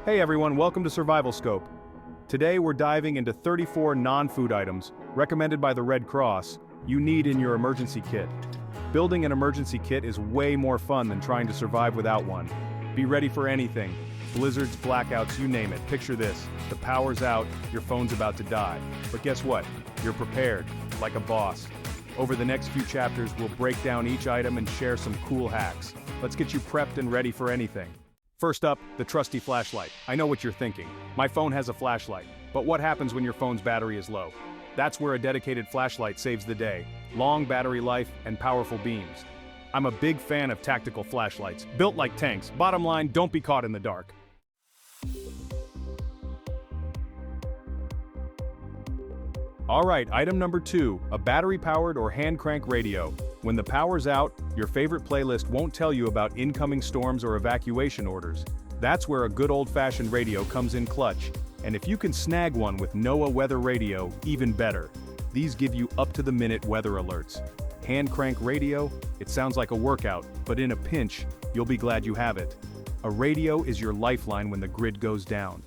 Hey everyone, welcome to SurvivalScope. Today we're diving into 34 non-food items, recommended by the Red Cross, you need in your emergency kit. Building an emergency kit is way more fun than trying to survive without one. Be ready for anything. Blizzards, blackouts, you name it. Picture this, the power's out, your phone's about to die. But guess what? You're prepared, like a boss. Over the next few chapters, we'll break down each item and share some cool hacks. Let's get you prepped and ready for anything. First up, the trusty flashlight. I know what you're thinking. My phone has a flashlight. But what happens when your phone's battery is low? That's where a dedicated flashlight saves the day. Long battery life and powerful beams. I'm a big fan of tactical flashlights, built like tanks. Bottom line, don't be caught in the dark. Alright, item number 2, a battery-powered or hand-crank radio. When the power's out, your favorite playlist won't tell you about incoming storms or evacuation orders. That's where a good old-fashioned radio comes in clutch. And if you can snag one with NOAA weather radio, even better. These give you up-to-the-minute weather alerts. Hand-crank radio? It sounds like a workout, but in a pinch, you'll be glad you have it. A radio is your lifeline when the grid goes down.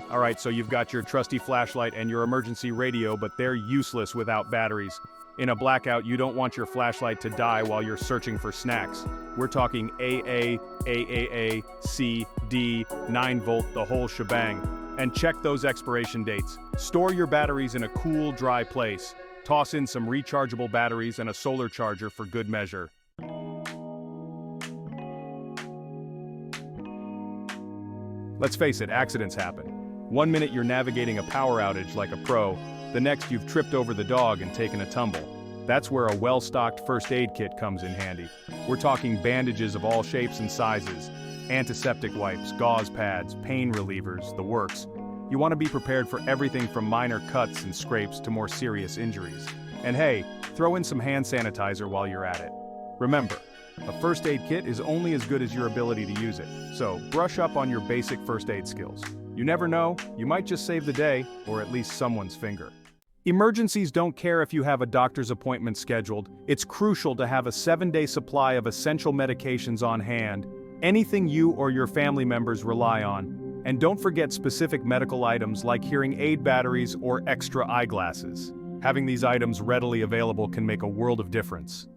Alright, so you've got your trusty flashlight and your emergency radio, but they're useless without batteries. In a blackout, you don't want your flashlight to die while you're searching for snacks. We're talking AA, AAA, C, D, 9 volt, the whole shebang. And check those expiration dates. Store your batteries in a cool, dry place. Toss in some rechargeable batteries and a solar charger for good measure. Let's face it, accidents happen. One minute you're navigating a power outage like a pro, the next you've tripped over the dog and taken a tumble. That's where a well-stocked first aid kit comes in handy. We're talking bandages of all shapes and sizes, antiseptic wipes, gauze pads, pain relievers, the works. You want to be prepared for everything from minor cuts and scrapes to more serious injuries. And hey, throw in some hand sanitizer while you're at it. Remember, a first aid kit is only as good as your ability to use it, so brush up on your basic first aid skills. You never know, you might just save the day, or at least someone's finger. Emergencies don't care if you have a doctor's appointment scheduled. It's crucial to have a 7-day supply of essential medications on hand, anything you or your family members rely on. And don't forget specific medical items like hearing aid batteries or extra eyeglasses. Having these items readily available can make a world of difference.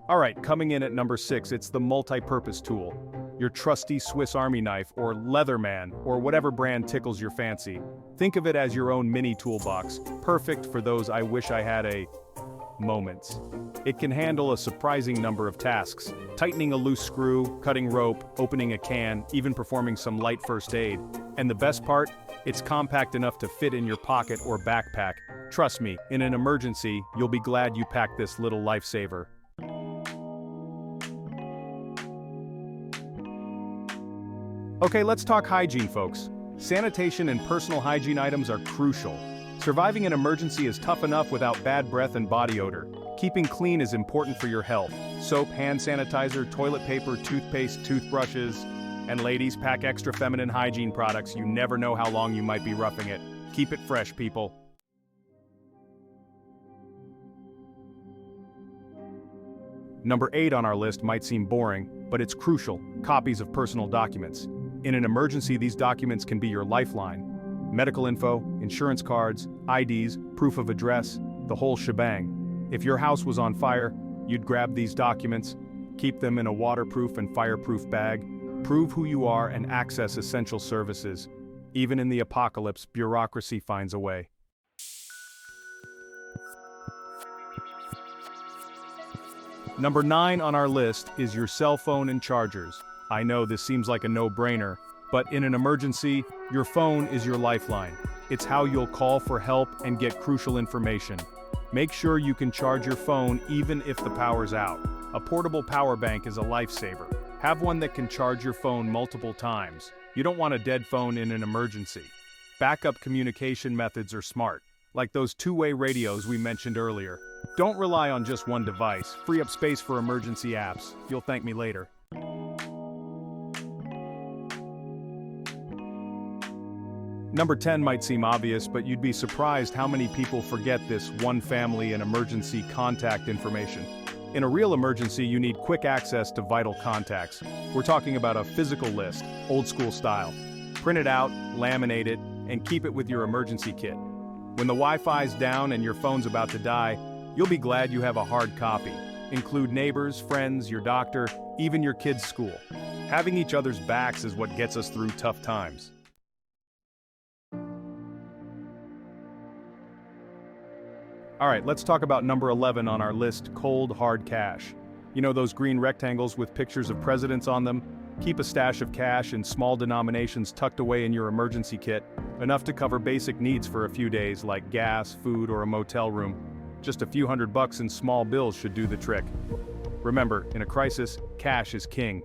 Alright, coming in at number 6, it's the multi-purpose tool. Your trusty Swiss Army knife or Leatherman or whatever brand tickles your fancy. Think of it as your own mini toolbox, perfect for those I wish I had a moments. It can handle a surprising number of tasks, tightening a loose screw, cutting rope, opening a can, even performing some light first aid. And the best part? It's compact enough to fit in your pocket or backpack. Trust me, in an emergency, you'll be glad you packed this little lifesaver. Okay, let's talk hygiene, folks. Sanitation and personal hygiene items are crucial. Surviving an emergency is tough enough without bad breath and body odor. Keeping clean is important for your health. Soap, hand sanitizer, toilet paper, toothpaste, toothbrushes. And ladies, pack extra feminine hygiene products. You never know how long you might be roughing it. Keep it fresh, people. Number 8 on our list might seem boring, but it's crucial: copies of personal documents. In an emergency, these documents can be your lifeline. Medical info, insurance cards, IDs, proof of address, the whole shebang. If your house was on fire, you'd grab these documents, keep them in a waterproof and fireproof bag, prove who you are and access essential services. Even in the apocalypse, bureaucracy finds a way. Number 9 on our list is your cell phone and chargers. I know this seems like a no-brainer, but in an emergency, your phone is your lifeline. It's how you'll call for help and get crucial information. Make sure you can charge your phone even if the power's out. A portable power bank is a lifesaver. Have one that can charge your phone multiple times. You don't want a dead phone in an emergency. Backup communication methods are smart, like those two-way radios we mentioned earlier. Don't rely on just one device. Free up space for emergency apps. You'll thank me later. Number 10 might seem obvious, but you'd be surprised how many people forget this one family and emergency contact information. In a real emergency, you need quick access to vital contacts. We're talking about a physical list, old school style. Print it out, laminate it, and keep it with your emergency kit. When the Wi-Fi's down and your phone's about to die, you'll be glad you have a hard copy. Include neighbors, friends, your doctor, even your kid's school. Having each other's backs is what gets us through tough times. Alright, let's talk about number 11 on our list, cold, hard cash. You know those green rectangles with pictures of presidents on them? Keep a stash of cash in small denominations tucked away in your emergency kit, enough to cover basic needs for a few days like gas, food, or a motel room. Just a few $100 in small bills should do the trick. Remember, in a crisis, cash is king.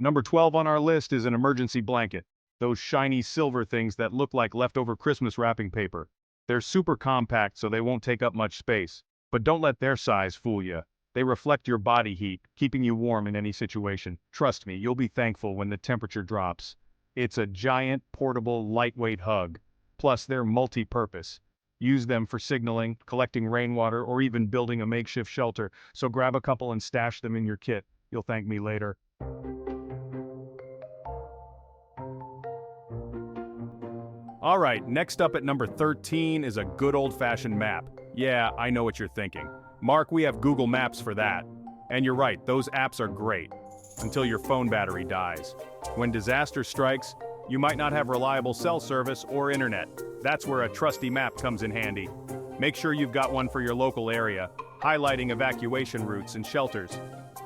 Number 12 on our list is an emergency blanket. Those shiny silver things that look like leftover Christmas wrapping paper. They're super compact so they won't take up much space. But don't let their size fool you. They reflect your body heat, keeping you warm in any situation. Trust me, you'll be thankful when the temperature drops. It's a giant, portable, lightweight hug. Plus, they're multi-purpose. Use them for signaling, collecting rainwater, or even building a makeshift shelter. So grab a couple and stash them in your kit. You'll thank me later. Alright, next up at number 13 is a good old-fashioned map. Yeah, I know what you're thinking. Mark, we have Google Maps for that. And you're right, those apps are great. Until your phone battery dies. When disaster strikes, you might not have reliable cell service or internet. That's where a trusty map comes in handy. Make sure you've got one for your local area, highlighting evacuation routes and shelters.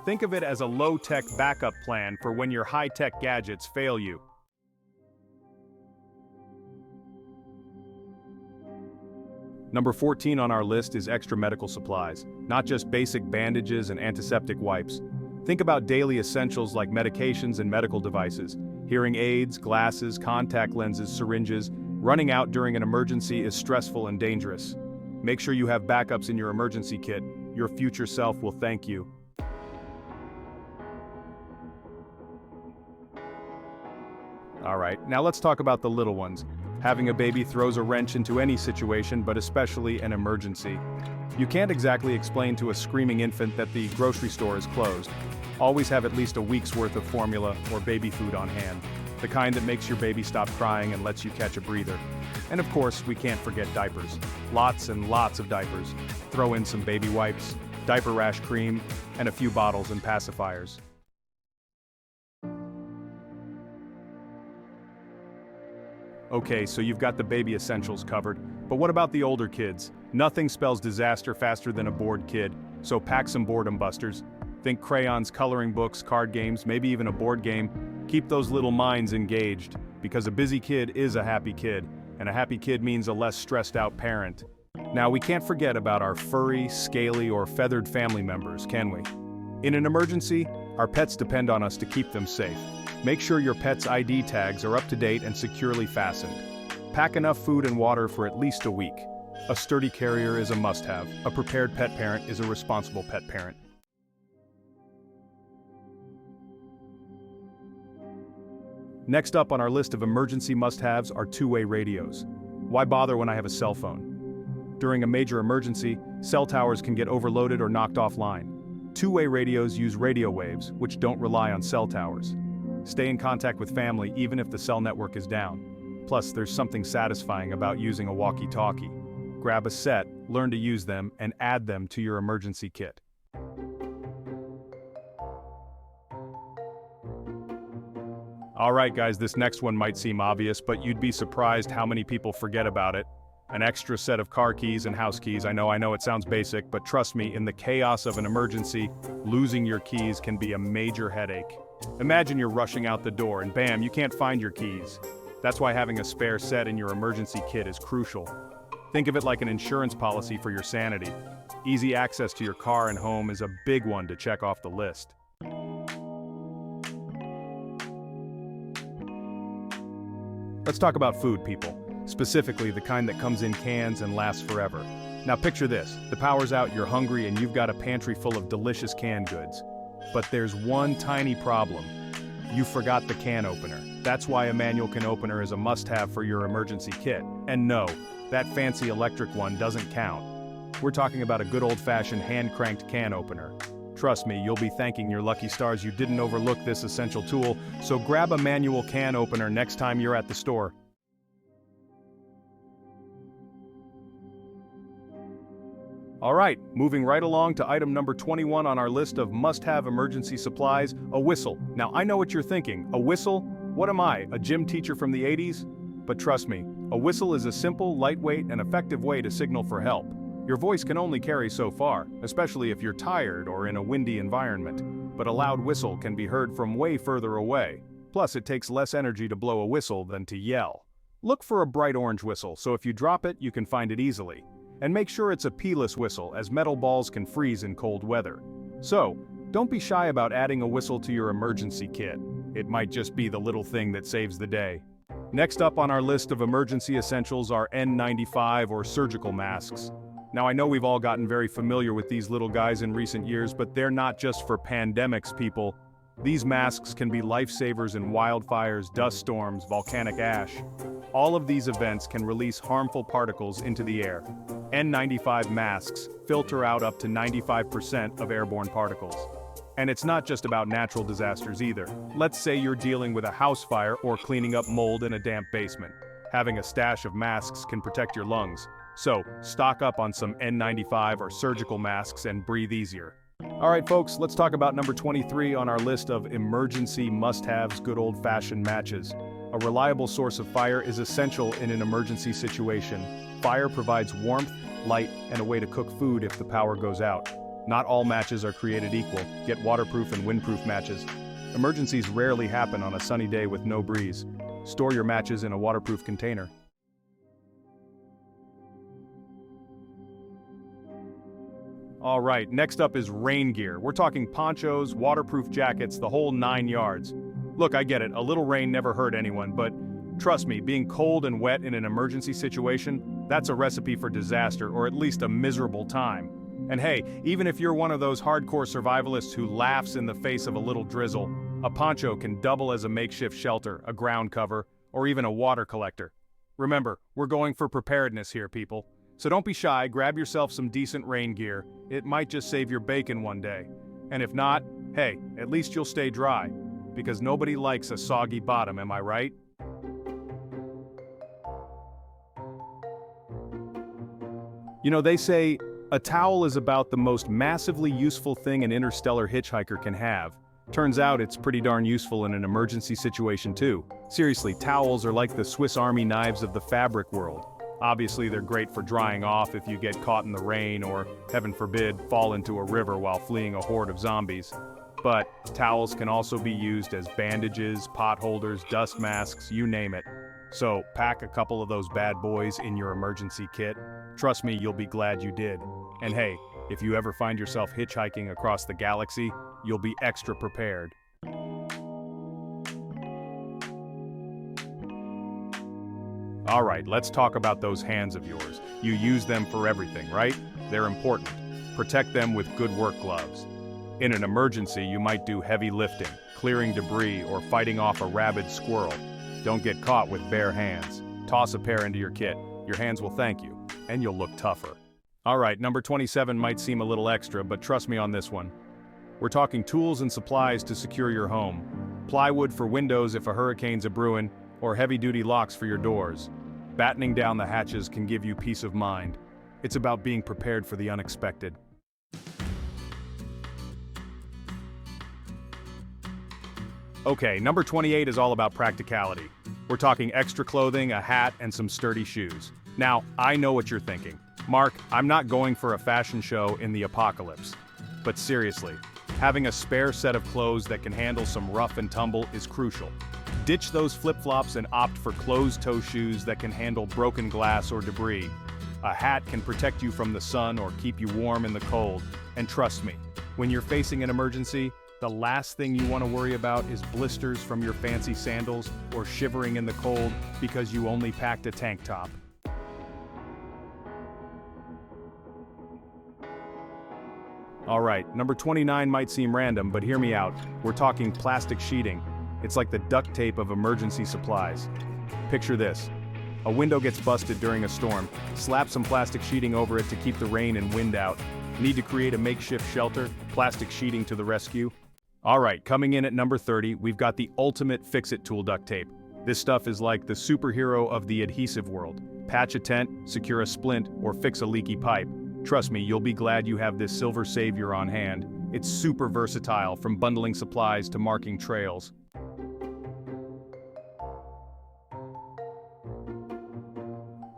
Think of it as a low-tech backup plan for when your high-tech gadgets fail you. Number 14 on our list is extra medical supplies, not just basic bandages and antiseptic wipes. Think about daily essentials like medications and medical devices, hearing aids, glasses, contact lenses, syringes. Running out during an emergency is stressful and dangerous. Make sure you have backups in your emergency kit. Your future self will thank you. Alright, now let's talk about the little ones. Having a baby throws a wrench into any situation, but especially an emergency. You can't exactly explain to a screaming infant that the grocery store is closed. Always have at least a week's worth of formula or baby food on hand. The kind that makes your baby stop crying and lets you catch a breather. And of course, we can't forget diapers. Lots and lots of diapers. Throw in some baby wipes, diaper rash cream, and a few bottles and pacifiers. Okay, so you've got the baby essentials covered, but what about the older kids? Nothing spells disaster faster than a bored kid, so pack some Boredom Busters. Think crayons, coloring books, card games, maybe even a board game. Keep those little minds engaged, because a busy kid is a happy kid, and a happy kid means a less stressed out parent. Now, we can't forget about our furry, scaly, or feathered family members, can we? In an emergency, our pets depend on us to keep them safe. Make sure your pet's ID tags are up to date and securely fastened. Pack enough food and water for at least a week. A sturdy carrier is a must-have. A prepared pet parent is a responsible pet parent. Next up on our list of emergency must-haves are two-way radios. Why bother when I have a cell phone? During a major emergency, cell towers can get overloaded or knocked offline. Two-way radios use radio waves, which don't rely on cell towers. Stay in contact with family even if the cell network is down. Plus, there's something satisfying about using a walkie-talkie. Grab a set, learn to use them, and add them to your emergency kit. Alright guys, this next one might seem obvious, but you'd be surprised how many people forget about it. An extra set of car keys and house keys. I know it sounds basic, but trust me, in the chaos of an emergency, losing your keys can be a major headache. Imagine you're rushing out the door and bam, you can't find your keys. That's why having a spare set in your emergency kit is crucial. Think of it like an insurance policy for your sanity. Easy access to your car and home is a big one to check off the list. Let's talk about food, people. Specifically, the kind that comes in cans and lasts forever. Now picture this, the power's out, you're hungry, and you've got a pantry full of delicious canned goods. But there's one tiny problem. You forgot the can opener. That's why a manual can opener is a must-have for your emergency kit. And no, that fancy electric one doesn't count. We're talking about a good old-fashioned hand-cranked can opener. Trust me, you'll be thanking your lucky stars you didn't overlook this essential tool, so grab a manual can opener next time you're at the store. Alright, moving right along to item number 21 on our list of must-have emergency supplies, a whistle. Now I know what you're thinking, a whistle? What am I, a gym teacher from the 80s? But trust me, a whistle is a simple, lightweight, and effective way to signal for help. Your voice can only carry so far, especially if you're tired or in a windy environment. But a loud whistle can be heard from way further away. Plus, it takes less energy to blow a whistle than to yell. Look for a bright orange whistle, so if you drop it, you can find it easily. And make sure it's a P-less whistle, as metal balls can freeze in cold weather. So, don't be shy about adding a whistle to your emergency kit. It might just be the little thing that saves the day. Next up on our list of emergency essentials are N95 or surgical masks. Now I know we've all gotten very familiar with these little guys in recent years, but they're not just for pandemics, people. These masks can be lifesavers in wildfires, dust storms, volcanic ash. All of these events can release harmful particles into the air. N95 masks filter out up to 95% of airborne particles. And it's not just about natural disasters either. Let's say you're dealing with a house fire or cleaning up mold in a damp basement. Having a stash of masks can protect your lungs. So, stock up on some N95 or surgical masks and breathe easier. Alright folks, let's talk about number 23 on our list of emergency must-haves, good old-fashioned matches. A reliable source of fire is essential in an emergency situation. Fire provides warmth, light, and a way to cook food if the power goes out. Not all matches are created equal. Get waterproof and windproof matches. Emergencies rarely happen on a sunny day with no breeze. Store your matches in a waterproof container. Alright, next up is rain gear. We're talking ponchos, waterproof jackets, the whole 9 yards. Look, I get it, a little rain never hurt anyone, but trust me, being cold and wet in an emergency situation, that's a recipe for disaster, or at least a miserable time. And hey, even if you're one of those hardcore survivalists who laughs in the face of a little drizzle, a poncho can double as a makeshift shelter, a ground cover, or even a water collector. Remember, we're going for preparedness here, people. So don't be shy, grab yourself some decent rain gear. It might just save your bacon one day. And if not, hey, at least you'll stay dry. Because nobody likes a soggy bottom, am I right? You know, they say, a towel is about the most massively useful thing an interstellar hitchhiker can have. Turns out it's pretty darn useful in an emergency situation too. Seriously, towels are like the Swiss Army knives of the fabric world. Obviously, they're great for drying off if you get caught in the rain or, heaven forbid, fall into a river while fleeing a horde of zombies. But towels can also be used as bandages, pot holders, dust masks, you name it. So pack a couple of those bad boys in your emergency kit. Trust me, you'll be glad you did. And hey, if you ever find yourself hitchhiking across the galaxy, you'll be extra prepared. Alright, let's talk about those hands of yours. You use them for everything, right? They're important. Protect them with good work gloves. In an emergency, you might do heavy lifting, clearing debris, or fighting off a rabid squirrel. Don't get caught with bare hands. Toss a pair into your kit. Your hands will thank you, and you'll look tougher. Alright, number 27 might seem a little extra, but trust me on this one. We're talking tools and supplies to secure your home. Plywood for windows if a hurricane's a-brewin', or heavy-duty locks for your doors. Battening down the hatches can give you peace of mind. It's about being prepared for the unexpected. Okay, number 28 is all about practicality. We're talking extra clothing, a hat, and some sturdy shoes. Now, I know what you're thinking. Mark, I'm not going for a fashion show in the apocalypse. But seriously, having a spare set of clothes that can handle some rough and tumble is crucial. Ditch those flip-flops and opt for closed-toe shoes that can handle broken glass or debris. A hat can protect you from the sun or keep you warm in the cold. And trust me, when you're facing an emergency, the last thing you want to worry about is blisters from your fancy sandals or shivering in the cold because you only packed a tank top. Alright, number 29 might seem random, but hear me out. We're talking plastic sheeting. It's like the duct tape of emergency supplies. Picture this. A window gets busted during a storm. Slap some plastic sheeting over it to keep the rain and wind out. Need to create a makeshift shelter? Plastic sheeting to the rescue? Alright, coming in at number 30, we've got the ultimate fix-it tool duct tape. This stuff is like the superhero of the adhesive world. Patch a tent, secure a splint, or fix a leaky pipe. Trust me, you'll be glad you have this silver savior on hand. It's super versatile, from bundling supplies to marking trails.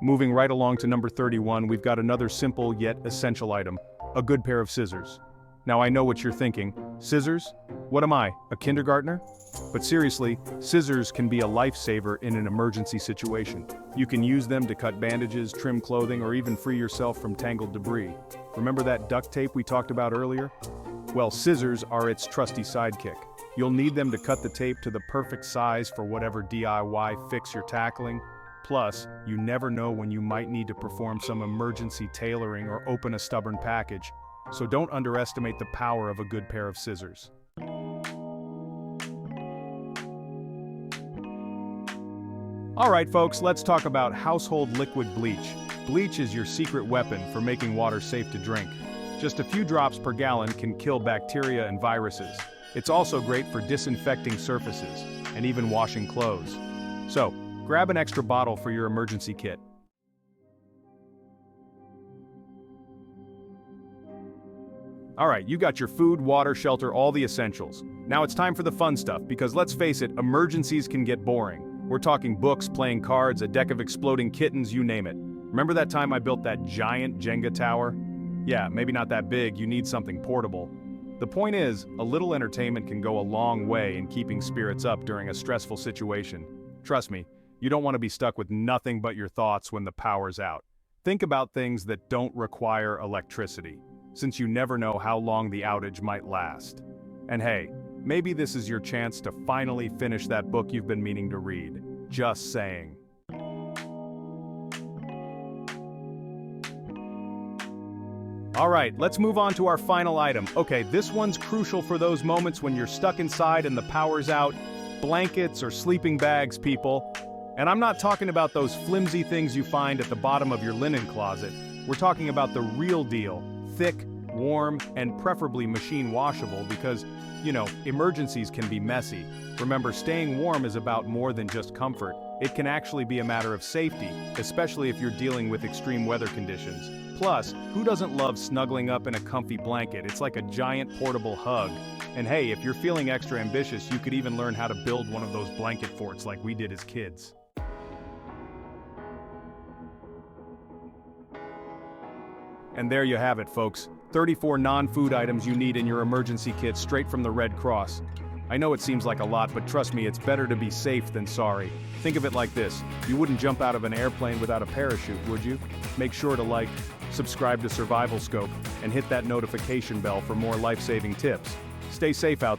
Moving right along to number 31, we've got another simple yet essential item, a good pair of scissors. Now I know what you're thinking, scissors? What am I, a kindergartner? But seriously, scissors can be a lifesaver in an emergency situation. You can use them to cut bandages, trim clothing, or even free yourself from tangled debris. Remember that duct tape we talked about earlier? Well, scissors are its trusty sidekick. You'll need them to cut the tape to the perfect size for whatever DIY fix you're tackling. Plus, you never know when you might need to perform some emergency tailoring or open a stubborn package. So don't underestimate the power of a good pair of scissors. Alright folks, let's talk about household liquid bleach. Bleach is your secret weapon for making water safe to drink. Just a few drops per gallon can kill bacteria and viruses. It's also great for disinfecting surfaces and even washing clothes. So, grab an extra bottle for your emergency kit. Alright, you got your food, water, shelter, all the essentials. Now it's time for the fun stuff, because let's face it, emergencies can get boring. We're talking books, playing cards, a deck of exploding kittens, you name it. Remember that time I built that giant Jenga tower? Yeah, maybe not that big, you need something portable. The point is, a little entertainment can go a long way in keeping spirits up during a stressful situation. Trust me, you don't want to be stuck with nothing but your thoughts when the power's out. Think about things that don't require electricity, since you never know how long the outage might last. And hey, maybe this is your chance to finally finish that book you've been meaning to read. Just saying. Alright, let's move on to our final item. Okay, this one's crucial for those moments when you're stuck inside and the power's out. Blankets or sleeping bags, people. And I'm not talking about those flimsy things you find at the bottom of your linen closet. We're talking about the real deal. Thick, warm, and preferably machine washable because, emergencies can be messy. Remember, staying warm is about more than just comfort. It can actually be a matter of safety, especially if you're dealing with extreme weather conditions. Plus, who doesn't love snuggling up in a comfy blanket? It's like a giant portable hug. And hey, if you're feeling extra ambitious, you could even learn how to build one of those blanket forts like we did as kids. And there you have it, folks. 34 non-food items you need in your emergency kit straight from the Red Cross. I know it seems like a lot, but trust me, it's better to be safe than sorry. Think of it like this. You wouldn't jump out of an airplane without a parachute, would you? Make sure to like, subscribe to SurvivalScope, and hit that notification bell for more life-saving tips. Stay safe out there.